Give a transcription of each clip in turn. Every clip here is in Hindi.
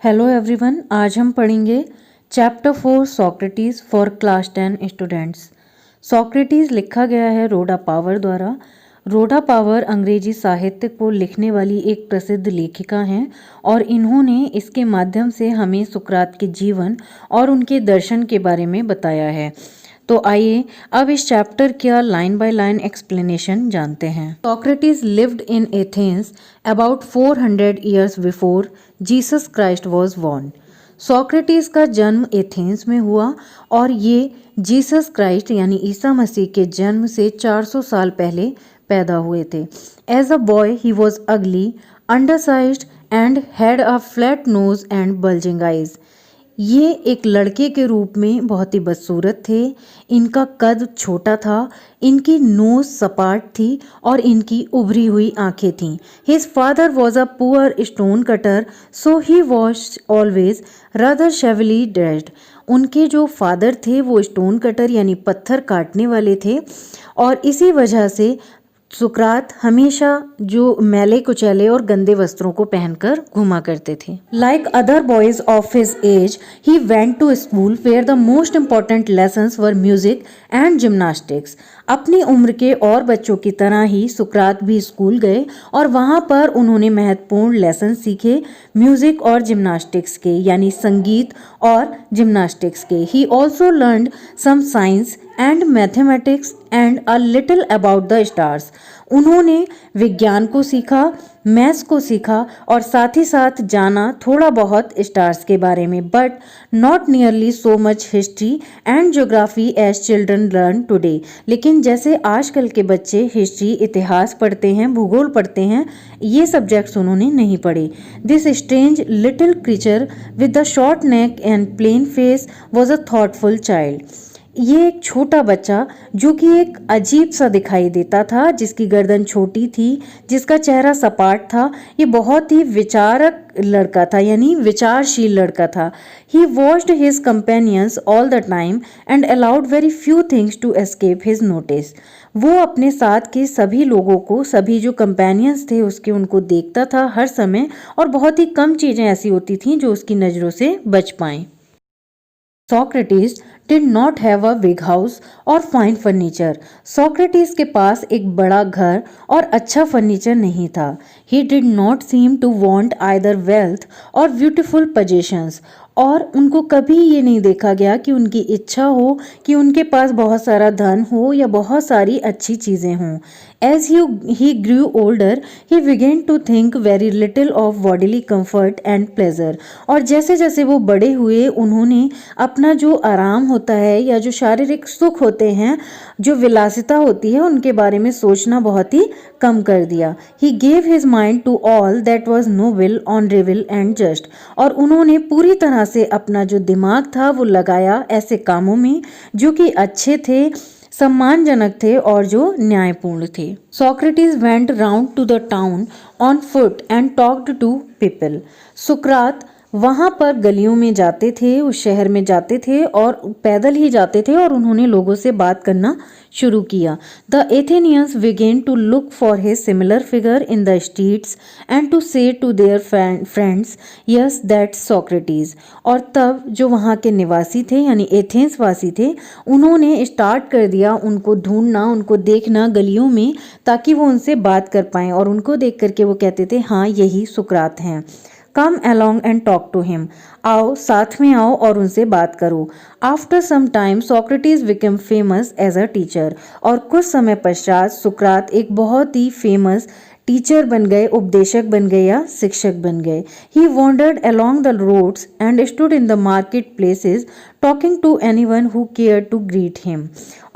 हेलो एवरीवन, आज हम पढ़ेंगे chapter 4 Socrates for class 10 students. Socrates लिखा गया है रोडा पावर द्वारा। रोडा पावर अंग्रेजी साहित्य को लिखने वाली एक प्रसिद्ध लेखिका हैं और इन्होंने इसके माध्यम से हमें सुकरात के जीवन और उनके दर्शन के बारे में बताया है। तो आइए अब इस चैप्टर का लाइन बाय लाइन एक्सप्लेनेशन जानते हैं। Socrates lived in Athens about 400 years before Jesus Christ was born. Socrates का जन्म एथेंस में हुआ और ये जीसस क्राइस्ट यानी ईसा मसीह के जन्म से 400 साल पहले पैदा हुए थे। As a boy he was ugly, undersized and had a flat nose and bulging eyes. ये एक लड़के के रूप में बहुत ही बदसूरत थे। इनका कद छोटा था, इनकी नोज सपाट थी और इनकी उभरी हुई आंखें थीं। His father was a poor stone cutter, so he was always rather shabbily dressed. उनके जो फादर थे वो स्टोन कटर यानी पत्थर काटने वाले थे और इसी वजह से सुकरात हमेशा जो मैले कुचैले और गंदे वस्त्रों को पहनकर घुमा करते थे। Like other boys of his age he went to school where the most important lessons were music and gymnastics. अपनी उम्र के और बच्चों की तरह ही सुकरात भी स्कूल गए और वहाँ पर उन्होंने महत्वपूर्ण लेसन सीखे म्यूजिक और जिम्नास्टिक्स के यानी संगीत और जिम्नास्टिक्स के। He also learned some science and mathematics and a little about the stars. उन्होंने विज्ञान को सीखा, मैथ्स को सीखा और साथ ही साथ जाना थोड़ा बहुत स्टार्स के बारे में, but not nearly so much history and geography as children learn today. लेकिन जैसे आजकल के बच्चे हिस्ट्री, इतिहास पढ़ते हैं, भूगोल पढ़ते हैं, ये सब्जेक्ट्स उन्होंने नहीं पढ़े। This strange little creature with the short neck and plain face was a thoughtful child. ये एक छोटा बच्चा जो कि एक अजीब सा दिखाई देता था, जिसकी गर्दन छोटी थी, जिसका चेहरा सपाट था, ये बहुत ही विचारक लड़का था यानी विचारशील लड़का था। He watched his companions all the time and allowed very few things to escape his notice. वो अपने साथ के सभी लोगों को, सभी जो कंपेनियंस थे उसके, उनको देखता था हर समय और बहुत ही कम चीज़ें ऐसी होती थीं जो उसकी नज़रों से बच पाएं। Socrates did not have a big house or fine furniture. Socrates के पास एक बड़ा घर और अच्छा फर्नीचर नहीं था। He did not seem to want either wealth or beautiful possessions. और उनको कभी ये नहीं देखा गया कि उनकी इच्छा हो कि उनके पास बहुत सारा धन हो या बहुत सारी अच्छी चीज़ें हों। As he grew older, he began to think very little of bodily comfort and pleasure. और जैसे जैसे वो बड़े हुए उन्होंने अपना जो आराम होता है या जो शारीरिक सुख होते हैं, जो विलासिता होती है, उनके बारे में सोचना बहुत ही कम कर दिया। He gave his mind to all that was noble, honorable and just. और उन्होंने पूरी तरह से अपना जो दिमाग था वो लगाया ऐसे कामों में जो कि अच्छे थे, सम्मानजनक थे और जो न्यायपूर्ण थे। Socrates went round to the town on foot and talked to people. सुकरात वहाँ पर गलियों में जाते थे, उस शहर में जाते थे और पैदल ही जाते थे और उन्होंने लोगों से बात करना शुरू किया। The Athenians began to look for his similar figure in the streets and to say to their friends, yes, that's Socrates. और तब जो वहाँ के निवासी थे यानी एथेंस वासी थे, उन्होंने स्टार्ट कर दिया उनको ढूंढना, उनको देखना गलियों में, ताकि वो उनसे बात कर पाएं और उनको देख करके वो कहते थे, हाँ यही सुकरात हैं। कम along and talk to him. आओ, साथ में आओ और उनसे बात करो। After some time, Socrates became famous as a teacher. और कुछ समय पश्चात सुकरात एक बहुत ही फेमस टीचर बन गए, उपदेशक बन गए या शिक्षक बन गए। He wandered along the roads and stood in the market places talking to anyone who cared to greet him.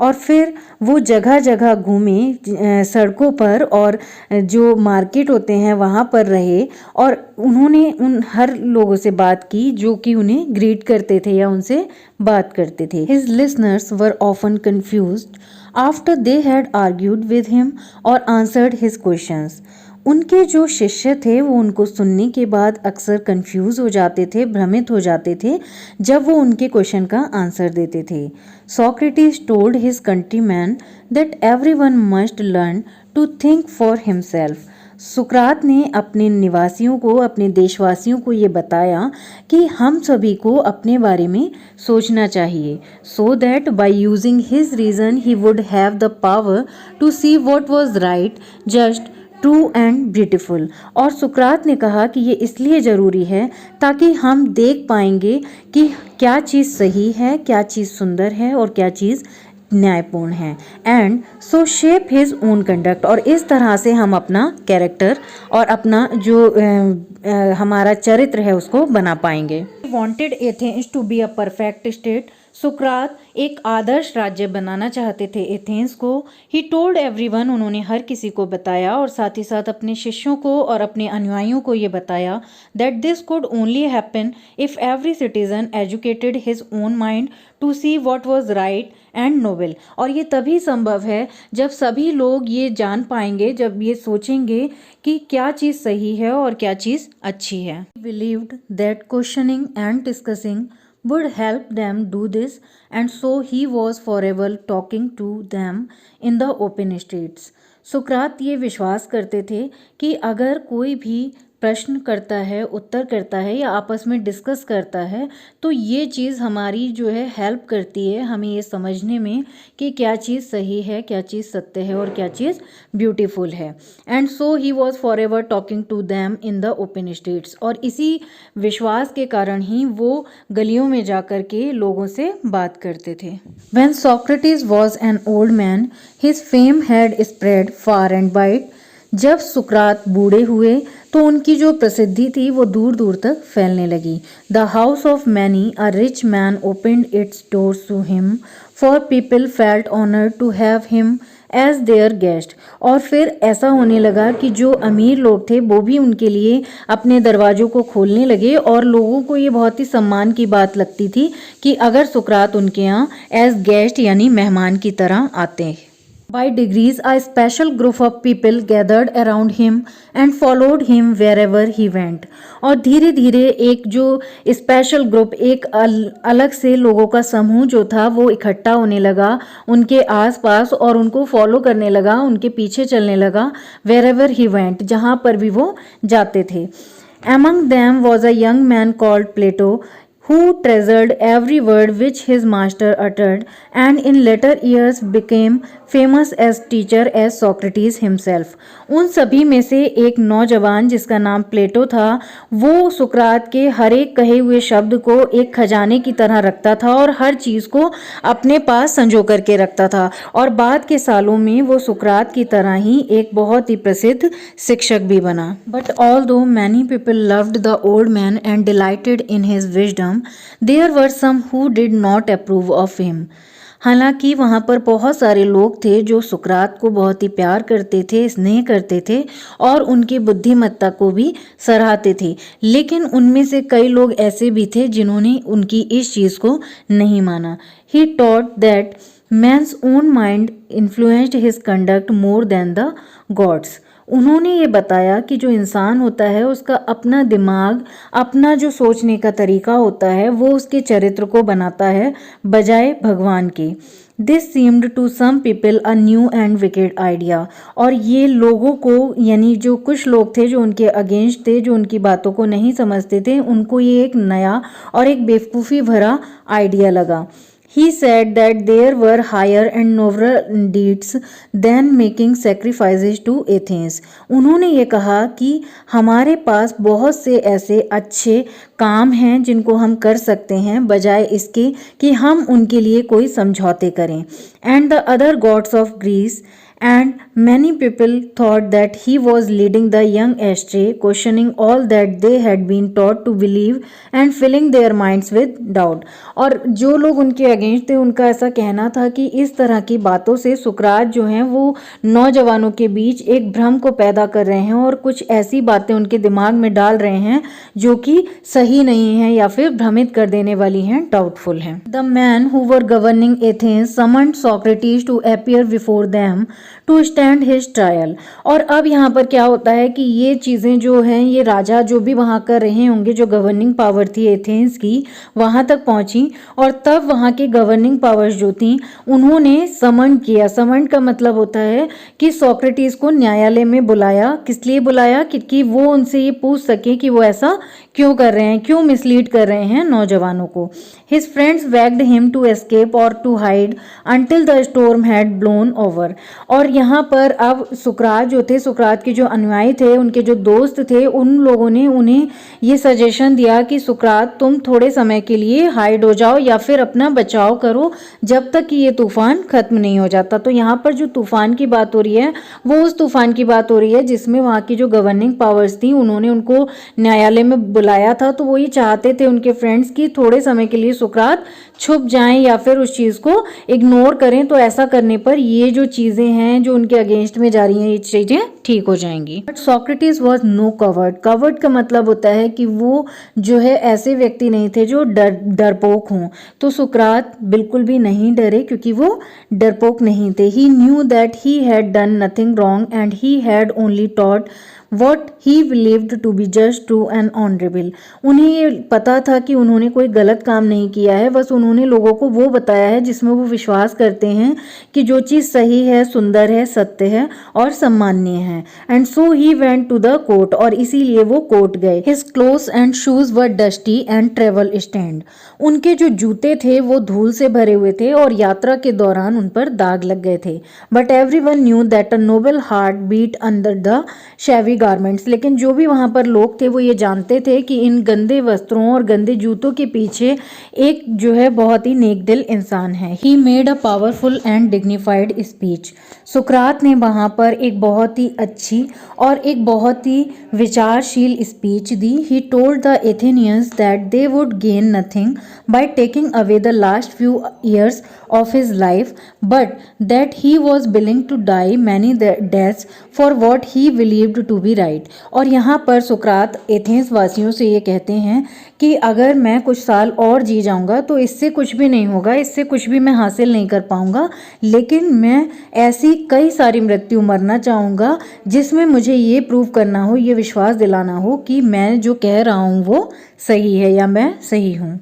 और फिर वो जगह जगह घूमे, सड़कों पर और जो मार्केट होते हैं वहाँ पर रहे और उन्होंने उन हर लोगों से बात की जो कि उन्हें ग्रीट करते थे या उनसे बात करते थे। His listeners were often confused after they had argued with him or answered his questions. उनके जो शिष्य थे वो उनको सुनने के बाद अक्सर कंफ्यूज हो जाते थे, भ्रमित हो जाते थे जब वो उनके क्वेश्चन का आंसर देते थे। Socrates told his countrymen that everyone must learn to think for himself. सुकरात ने अपने निवासियों को, अपने देशवासियों को ये बताया कि हम सभी को अपने बारे में सोचना चाहिए, so that by using his reason he would have the power to see what was right, just, true and beautiful. और सुकरात ने कहा कि ये इसलिए ज़रूरी है ताकि हम देख पाएंगे कि क्या चीज़ सही है, क्या चीज़ सुंदर है और क्या चीज़ न्यायपूर्ण है। And so shape his own conduct, और इस तरह से हम अपना कैरेक्टर और अपना जो हमारा चरित्र है उसको बना पाएंगे। Wanted Athens to be a perfect state. सुकरात एक आदर्श राज्य बनाना चाहते थे एथेंस को। ही टोल्ड एवरीवन, उन्होंने हर किसी को बताया और साथ ही साथ अपने शिष्यों को और अपने अनुयायियों को ये बताया that this could only happen if every citizen educated his own mind to see what was right and noble. और ये तभी संभव है जब सभी लोग ये जान पाएंगे, जब ये सोचेंगे कि क्या चीज़ सही है और क्या चीज़ अच्छी है। Believed that questioning and discussing would help them do this, and so he was forever talking to them in the open streets. सुकरात ये विश्वास करते थे कि अगर कोई भी प्रश्न करता है, उत्तर करता है या आपस में डिस्कस करता है तो ये चीज़ हमारी जो है हेल्प करती है हमें ये समझने में कि क्या चीज़ सही है, क्या चीज़ सत्य है और क्या चीज़ ब्यूटीफुल है। And so he was forever talking to them in the open streets, और इसी विश्वास के कारण ही वो गलियों में जा कर के लोगों से बात करते थे। When Socrates was an old man, his fame had spread far and wide. जब सुकरात बूढ़े हुए तो उनकी जो प्रसिद्धि थी वो दूर दूर तक फैलने लगी। The house of many a rich man opened its doors to him, for people felt honoured to have him as their guest. और फिर ऐसा होने लगा कि जो अमीर लोग थे वो भी उनके लिए अपने दरवाज़ों को खोलने लगे और लोगों को ये बहुत ही सम्मान की बात लगती थी कि अगर सुकरात उनके यहाँ एज गेस्ट यानी मेहमान की तरह आते। By degrees, a special group of people gathered around him and followed him wherever he went. और धीरे धीरे एक जो स्पेशल ग्रुप, एक अलग से लोगों का समूह जो था वो इकट्ठा होने लगा उनके आसपास और उनको फॉलो करने लगा, उनके पीछे चलने लगा wherever he went, जहाँ पर भी वो जाते थे। Among them was a young man called Plato, who treasured every word which his master uttered, and in later years became famous as teacher as Socrates himself. उन सभी में से एक नौजवान जिसका नाम प्लेटो था वो सुकरात के हर एक कहे हुए शब्द को एक खजाने की तरह रखता था और हर चीज़ को अपने पास संजो करके रखता था, और बाद के सालों में वो सुकरात की तरह ही एक बहुत ही प्रसिद्ध शिक्षक भी बना। But although many people loved the old man and delighted in his wisdom, there were some who did not approve of him. हालांकि वहाँ पर बहुत सारे लोग थे जो सुकरात को बहुत ही प्यार करते थे, स्नेह करते थे और उनकी बुद्धिमत्ता को भी सराहते थे, लेकिन उनमें से कई लोग ऐसे भी थे जिन्होंने उनकी इस चीज़ को नहीं माना। He taught that man's own mind influenced his conduct more than the gods. उन्होंने ये बताया कि जो इंसान होता है उसका अपना दिमाग, अपना जो सोचने का तरीका होता है वो उसके चरित्र को बनाता है बजाय भगवान के। This seemed to some people a new and wicked idea, और ये लोगों को यानी जो कुछ लोग थे जो उनके अगेंस्ट थे, जो उनकी बातों को नहीं समझते थे, उनको ये एक नया और एक बेवकूफ़ी भरा आइडिया लगा। He said that there were higher and nobler deeds than making sacrifices to Athens. उन्होंने ये कहा कि हमारे पास बहुत से ऐसे अच्छे काम हैं जिनको हम कर सकते हैं बजाय इसके कि हम उनके लिए कोई समझौते करें। And the other gods of Greece and many people thought that he was leading the young astray, questioning all that they had been taught to believe and filling their minds with doubt. और जो लोग उनके अगेंस्ट थे उनका ऐसा कहना था कि इस तरह की बातों से सुकरात जो हैं वो नौजवानों के बीच एक भ्रम को पैदा कर रहे हैं और कुछ ऐसी बातें उनके दिमाग में डाल रहे हैं जो कि सही नहीं है या फिर भ्रमित कर देने वाली हैं, डाउटफुल हैं। The man who were governing Athens summoned Socrates to appear before them to stand his trial. और अब यहाँ पर क्या होता है कि ये चीज़ें जो हैं, ये राजा जो भी वहाँ कर रहे होंगे, जो गवर्निंग पावर थी एथेंस की, वहाँ तक पहुँची। और तब वहाँ के गवर्निंग पावर्स जो थी उन्होंने समन किया। समन का मतलब होता है कि सोक्रेटिस को न्यायालय में बुलाया। किस लिए बुलाया? कि वो उनसे ये पूछ सके कि वो ऐसा क्यों कर रहे हैं, क्यों मिसलीड कर रहे हैं नौजवानों को। His friends begged him to escape or to hide until the storm had blown over। और यहाँ पर अब सुकरात जो थे, सुकरात के जो अनुयायी थे, उनके जो दोस्त थे, उन लोगों ने उन्हें ये सजेशन दिया कि सुकरात तुम थोड़े समय के लिए हाइड हो जाओ या फिर अपना बचाव करो जब तक कि ये तूफान खत्म नहीं हो जाता। तो यहाँ पर जो तूफान की बात हो रही है वो उस तूफान की बात हो रही है जिसमें वहाँ की जो गवर्निंग पावर्स थी उन्होंने उनको न्यायालय में बुलाया था। तो वो ये चाहते थे उनके फ्रेंड्स की थोड़े समय के लिए सुकरात छुप जाएं या फिर उस चीज़ को इग्नोर करें। तो ऐसा करने पर ये जो चीज़ें हैं जो उनके अगेंस्ट में जा रही हैं, ये चीज़ें ठीक हो जाएंगी। But Socrates was no coward. Coward का मतलब होता है कि वो जो है ऐसे व्यक्ति नहीं थे जो डरपोक हों। तो सुकरात बिल्कुल भी नहीं डरे क्योंकि वो डरपोक नहीं थे। He knew that he had done nothing wrong and he had only taught what he believed to be just true and honourable. उन्हें ये पता था कि उन्होंने कोई गलत काम नहीं किया है, बस उन्होंने लोगों को वो बताया है जिसमें वो विश्वास करते हैं कि जो चीज़ सही है, सुंदर है, सत्य है और सम्माननीय है। And so he went to the court. और इसीलिए वो कोर्ट गए। His clothes and shoes were dusty and travel stained. उनके जो जूते थे वो धूल से भरे हुए थे और यात्रा के दौरान उन पर दाग लग गए थे। But everyone knew that a noble heart beat under the shabby garments. लेकिन जो भी वहाँ पर लोग थे वो ये जानते थे कि इन गंदे वस्त्रों और गंदे जूतों के पीछे एक जो है बहुत ही नेक दिल इंसान है। He made a powerful and dignified speech. सुकरात ने वहाँ पर एक बहुत ही अच्छी और एक बहुत ही विचारशील speech the. He told the Athenians that they would gain nothing by taking away the last few years of his life, but that he was willing to die many deaths for what he believed to be right। और यहाँ पर सुकरात एथेंस वासियों से ये कहते हैं कि अगर मैं कुछ साल और जी जाऊँगा तो इससे कुछ भी नहीं होगा, इससे कुछ भी मैं हासिल नहीं कर पाऊँगा, लेकिन मैं ऐसी कई सारी मृत्यु मरना चाहूँगा जिसमें मुझे ये प्रूव करना हो, ये विश्वास दिलाना हो कि मैं जो कह रहा हूँ वो सही है या मैं सही हूँ।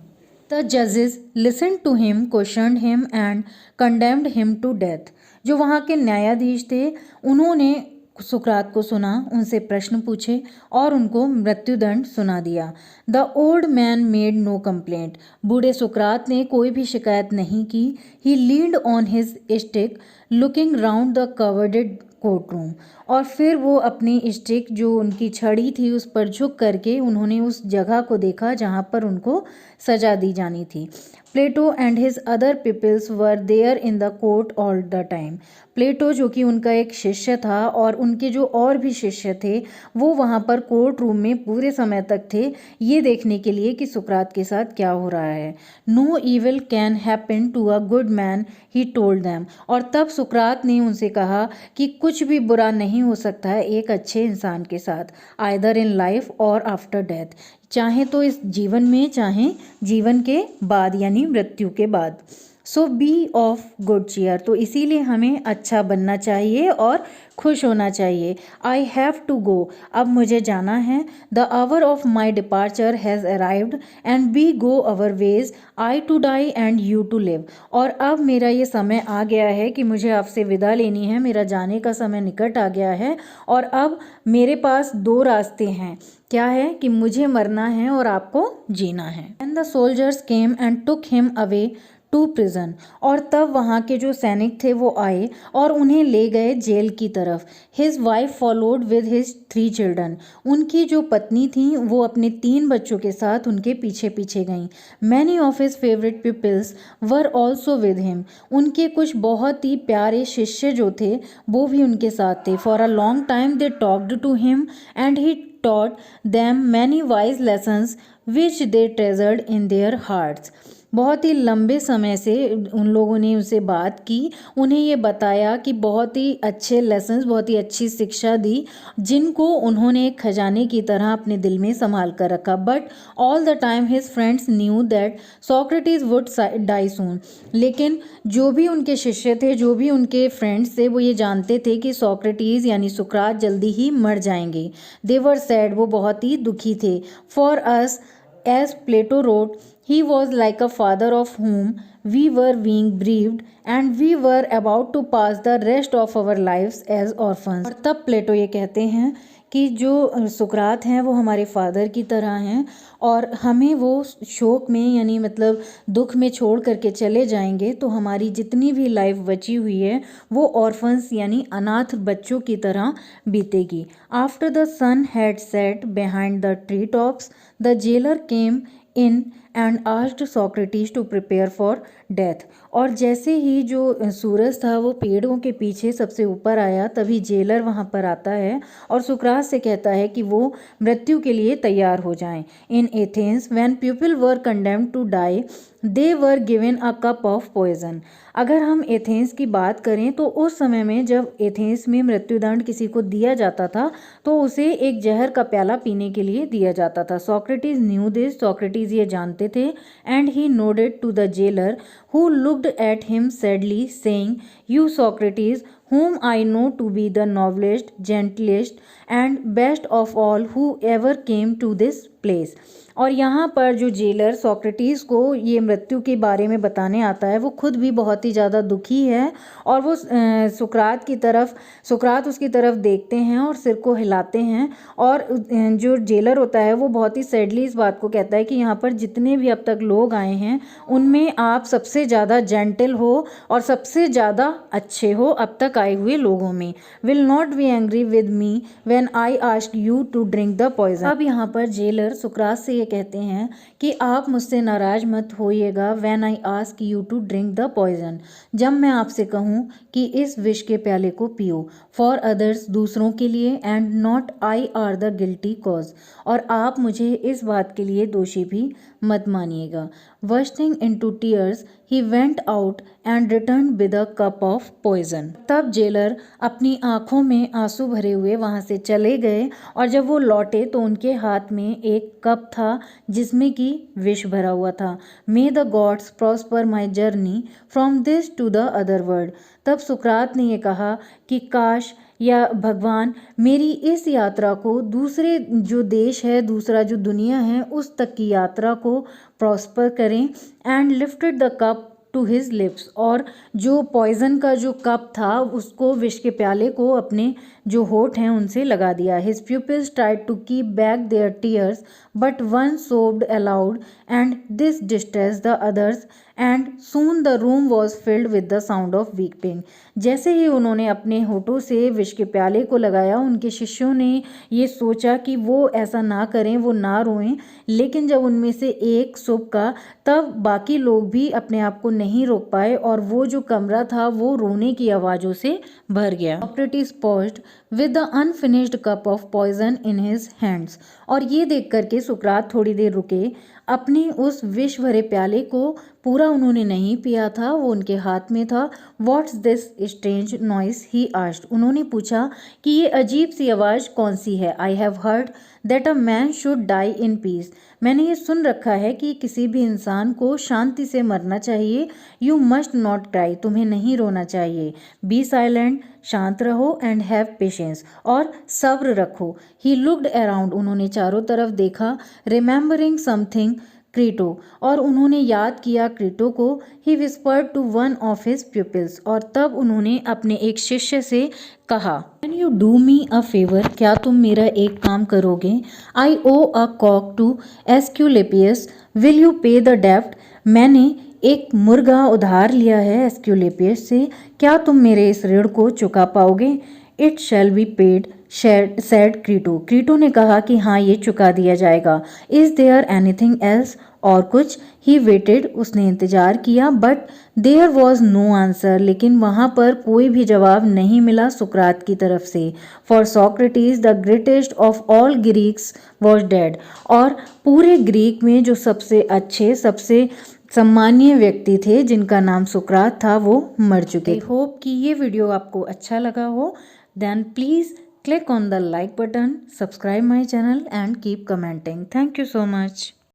The judges listened to him, questioned him and condemned him to death। जो वहाँ के न्यायाधीश थे उन्होंने सुकरात को सुना, उनसे प्रश्न पूछे और उनको मृत्युदंड सुना दिया। The old man made no complaint. बूढ़े सुकरात ने कोई भी शिकायत नहीं की। He leaned on his stick looking round the crowded court room. और फिर वो अपनी स्टिक जो उनकी छड़ी थी उस पर झुक करके उन्होंने उस जगह को देखा जहाँ पर उनको सजा दी जानी थी। Plato and his other peoples were there in the court all the time. Plato जो कि उनका एक शिष्य था और उनके जो और भी शिष्य थे वो वहाँ पर कोर्ट रूम में पूरे समय तक थे, ये देखने के लिए कि सुकरात के साथ क्या हो रहा है। No evil can happen to a good man he told them. और तब सुकरात ने उनसे कहा कि कुछ भी बुरा नहीं हो सकता है एक अच्छे इंसान के साथ, आइदर इन लाइफ और आफ्टर डेथ। चाहे तो इस जीवन में, चाहे जीवन के बाद यानी मृत्यु के बाद। सो बी ऑफ गुड चीयर। तो इसीलिए हमें अच्छा बनना चाहिए और खुश होना चाहिए। I have to go. अब मुझे जाना है। The hour of my departure has arrived and we go our ways, I to die and you to live. और अब मेरा ये समय आ गया है कि मुझे आपसे विदा लेनी है, मेरा जाने का समय निकट आ गया है और अब मेरे पास दो रास्ते हैं। क्या है कि मुझे मरना है और आपको जीना है। And the soldiers came and took him away to prison. और तब वहाँ के जो सैनिक थे वो आए और उन्हें ले गए जेल की तरफ। His wife followed with his 3 children. उनकी जो पत्नी थी वो अपने 3 बच्चों के साथ उनके पीछे पीछे गईं। Many of his favourite peoples were also with him. उनके कुछ बहुत ही प्यारे शिष्य जो थे वो भी उनके साथ थे। For a long time they talked to him and he taught them many wise lessons which they treasured in their hearts। बहुत ही लंबे समय से उन लोगों ने उनसे बात की, उन्हें ये बताया कि बहुत ही अच्छे लेसन्स, बहुत ही अच्छी शिक्षा दी, जिनको उन्होंने एक खजाने की तरह अपने दिल में संभाल कर रखा। But all the time his friends knew that Socrates would die soon. लेकिन जो भी उनके शिष्य थे, जो भी उनके फ्रेंड्स थे, वो ये जानते थे कि सॉक्रेटिस यानी सुकरात जल्दी ही मर जाएंगे। दे वर सैड, वो बहुत ही दुखी थे। For us, as Plato wrote, he was like a father of whom we were being bereaved and we were about to pass the rest of our lives as orphans। और तब प्लेटो ये कहते हैं कि जो सुकरात हैं वो हमारे फादर की तरह हैं और हमें वो शोक में यानी मतलब दुख में छोड़ करके चले जाएंगे, तो हमारी जितनी भी लाइफ बची हुई है वो ऑर्फन्स यानी अनाथ बच्चों की तरह बीतेगी। After the sun had set behind the tree tops the jailer came in and asked Socrates to prepare for death. और जैसे ही जो सूरज था वो पेड़ों के पीछे सबसे ऊपर आया, तभी जेलर वहाँ पर आता है और सुकरात से कहता है कि वो मृत्यु के लिए तैयार हो जाएं। In Athens when people were condemned to die they were given a cup of poison. अगर हम एथेंस की बात करें तो उस समय में जब एथेंस में मृत्युदंड किसी को दिया जाता था तो उसे एक जहर का प्याला पीने के लिए दिया जाता था। सॉक्रेटिस न्यू दिस, सॉक्रेटिस ये जानते थे। And he nodded to the jailer who looked at him sadly saying, you Socrates whom I know to be the noblest, gentlest and best of all who ever came to this place। और यहाँ पर जो जेलर सॉक्रेटिस को ये मृत्यु के बारे में बताने आता है वो खुद भी बहुत ही ज़्यादा दुखी है और वो सुकरात उसकी तरफ देखते हैं और सिर को हिलाते हैं। और जो जेलर होता है वो बहुत ही सैडली इस बात को कहता है कि यहाँ पर जितने भी अब तक लोग आए हैं उनमें आप सबसे ज़्यादा जेंटल हो और सबसे ज़्यादा अच्छे हो अब तक आए हुए लोगों में। Will not be angry with me when I ask you to drink the poison. अब यहाँ पर जेलर सुकरात से ये कहते हैं कि आप मुझसे नाराज मत होइएगा, when I ask you to drink the poison, जब मैं आपसे कहूँ कि इस विष के प्याले को पियो। फॉर अदर्स, दूसरों के लिए, and not I R the guilty cause, और आप मुझे इस बात के लिए दोषी भी मत मानिएगा। Bursting into tears, he went out and returned with a cup of poison। तब जेलर अपनी आंखों में आंसू भरे हुए वहां से चले गए और जब वो लौटे तो उनके हाथ में एक कप था जिसमें कि विष भरा हुआ था। May the gods prosper my journey from this to the other world। तब सुकरात ने ये कहा कि काश या भगवान मेरी इस यात्रा को, दूसरे जो देश है, दूसरा जो दुनिया है उस तक की यात्रा को प्रॉस्पर करें। And lifted the cup to his lips, और जो पॉइजन का जो कप था उसको, विष के प्याले को अपने जो होठ हैं उनसे लगा दिया। His pupils tried to keep back their tears but one sobbed aloud and this distress the others and soon the room was filled with the sound of weeping. जैसे ही उन्होंने अपने होठों से विष के प्याले को लगाया, उनके शिष्यों ने ये सोचा कि वो ऐसा ना करें, वो ना रोएं, लेकिन जब उनमें से एक सुबका तब बाकी लोग भी अपने आप को नहीं रोक पाए और वो जो कमरा था वो रोने की आवाज़ों से भर गया। Socrates paused with the unfinished cup of poison in his hands, और ये देख करके सुकरात थोड़ी देर रुके। अपने उस विष भरे प्याले को पूरा उन्होंने नहीं पिया था, वो उनके हाथ में था। What's this strange noise, he asked. उन्होंने पूछा कि ये अजीब सी आवाज़ कौन सी है। I have heard that a man should die in peace, मैंने ये सुन रखा है कि किसी भी इंसान को शांति से मरना चाहिए। यू मस्ट नॉट क्राई, तुम्हें नहीं रोना चाहिए। बी साइलेंट, शांत रहो। एंड हैव पेशेंस, और सब्र रखो। ही लुक्ड अराउंड, उन्होंने चारों तरफ देखा। रिमेंबरिंग समथिंग क्रीटो, और उन्होंने याद किया क्रीटो को। He whispered to one of his pupils, और तब उन्होंने अपने एक शिष्य से कहा, can you do me a favour, क्या तुम मेरा एक काम करोगे। I owe a cock to Asclepius, will you pay the डेब्ट, मैंने एक मुर्गा उधार लिया है एस्क्यूलेपियस से, क्या तुम मेरे इस ऋण को चुका पाओगे। It shall be paid sad Crito, Crito ने कहा कि हाँ ये चुका दिया जाएगा। इज देयर एनीथिंग एल्स, और कुछ ही वेटेड, उसने इंतज़ार किया, but there was no answer, लेकिन वहाँ पर कोई भी जवाब नहीं मिला सुकरात की तरफ से। For Socrates the greatest of all Greeks was dead, और पूरे ग्रीक में जो सबसे अच्छे, सबसे सम्मानीय व्यक्ति थे जिनका नाम सुकरात था, वो मर चुके। आई होप कि ये वीडियो आपको अच्छा लगा हो। Then please click on the like button, subscribe my channel and keep commenting. Thank you so much.